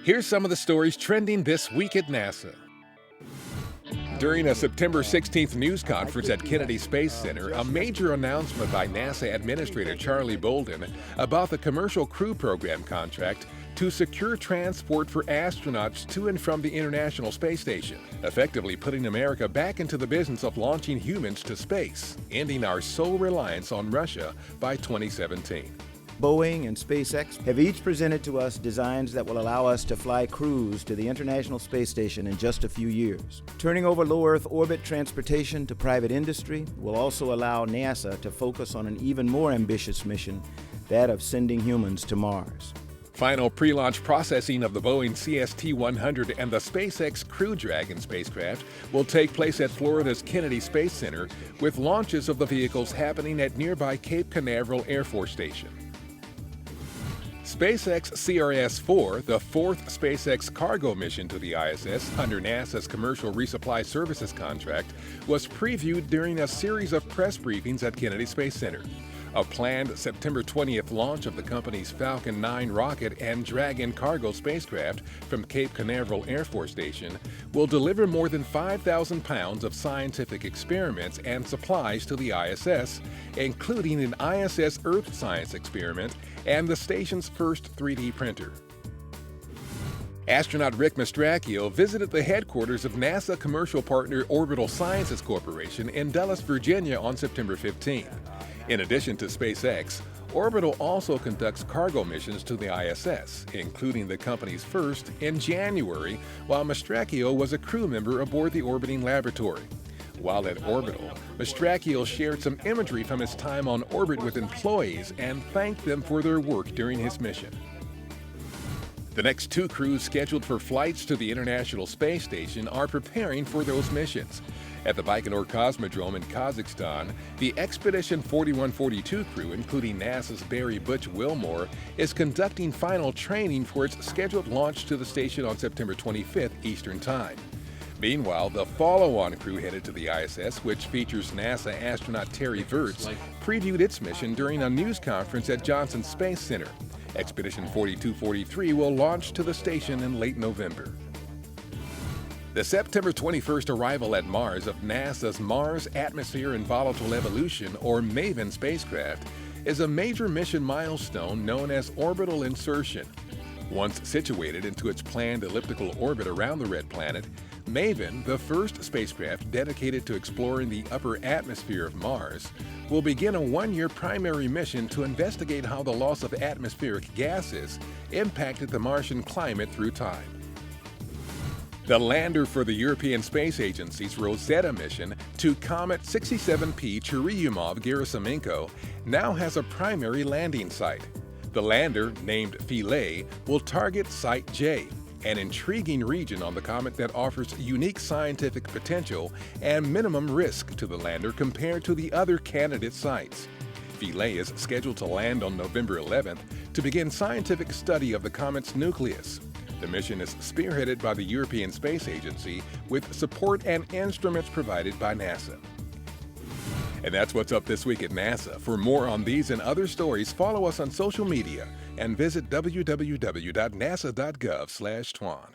Here's some of the stories trending this week at NASA. During a September 16th news conference at Kennedy Space Center, a major announcement by NASA Administrator Charlie Bolden about the Commercial Crew Program contract to secure transport for astronauts to and from the International Space Station, effectively putting America back into the business of launching humans to space, ending our sole reliance on Russia by 2017. Boeing and SpaceX have each presented to us designs that will allow us to fly crews to the International Space Station in just a few years. Turning over low Earth orbit transportation to private industry will also allow NASA to focus on an even more ambitious mission, that of sending humans to Mars. Final pre-launch processing of the Boeing CST-100 and the SpaceX Crew Dragon spacecraft will take place at Florida's Kennedy Space Center, with launches of the vehicles happening at nearby Cape Canaveral Air Force Station. SpaceX CRS-4, the fourth SpaceX cargo mission to the ISS under NASA's Commercial Resupply Services contract, was previewed during a series of press briefings at Kennedy Space Center. A planned September 20th launch of the company's Falcon 9 rocket and Dragon cargo spacecraft from Cape Canaveral Air Force Station will deliver more than 5,000 pounds of scientific experiments and supplies to the ISS, including an ISS Earth Science experiment and the station's first 3D printer. Astronaut Rick Mastracchio visited the headquarters of NASA commercial partner Orbital Sciences Corporation in Dulles, Virginia on September 15. In addition to SpaceX, Orbital also conducts cargo missions to the ISS, including the company's first in January, while Mastracchio was a crew member aboard the orbiting laboratory. While at Orbital, Mastracchio shared some imagery from his time on orbit with employees and thanked them for their work during his mission. The next two crews scheduled for flights to the International Space Station are preparing for those missions. At the Baikonur Cosmodrome in Kazakhstan, the Expedition 4142 crew, including NASA's Barry Butch Wilmore, is conducting final training for its scheduled launch to the station on September 25th Eastern Time. Meanwhile, the follow-on crew headed to the ISS, which features NASA astronaut Terry Virts, previewed its mission during a news conference at Johnson Space Center. Expedition 4243 will launch to the station in late November. The September 21st arrival at Mars of NASA's Mars Atmosphere and Volatile Evolution, or MAVEN spacecraft, is a major mission milestone known as orbital insertion. Once situated into its planned elliptical orbit around the red planet, MAVEN, the first spacecraft dedicated to exploring the upper atmosphere of Mars, will begin a one-year primary mission to investigate how the loss of atmospheric gases impacted the Martian climate through time. The lander for the European Space Agency's Rosetta mission to Comet 67P Churyumov-Gerasimenko now has a primary landing site. The lander, named Philae, will target Site J, an intriguing region on the comet that offers unique scientific potential and minimum risk to the lander compared to the other candidate sites. Philae is scheduled to land on November 11th to begin scientific study of the comet's nucleus. The mission is spearheaded by the European Space Agency with support and instruments provided by NASA. And that's what's up this week at NASA. For more on these and other stories, follow us on social media and visit www.nasa.gov/twan.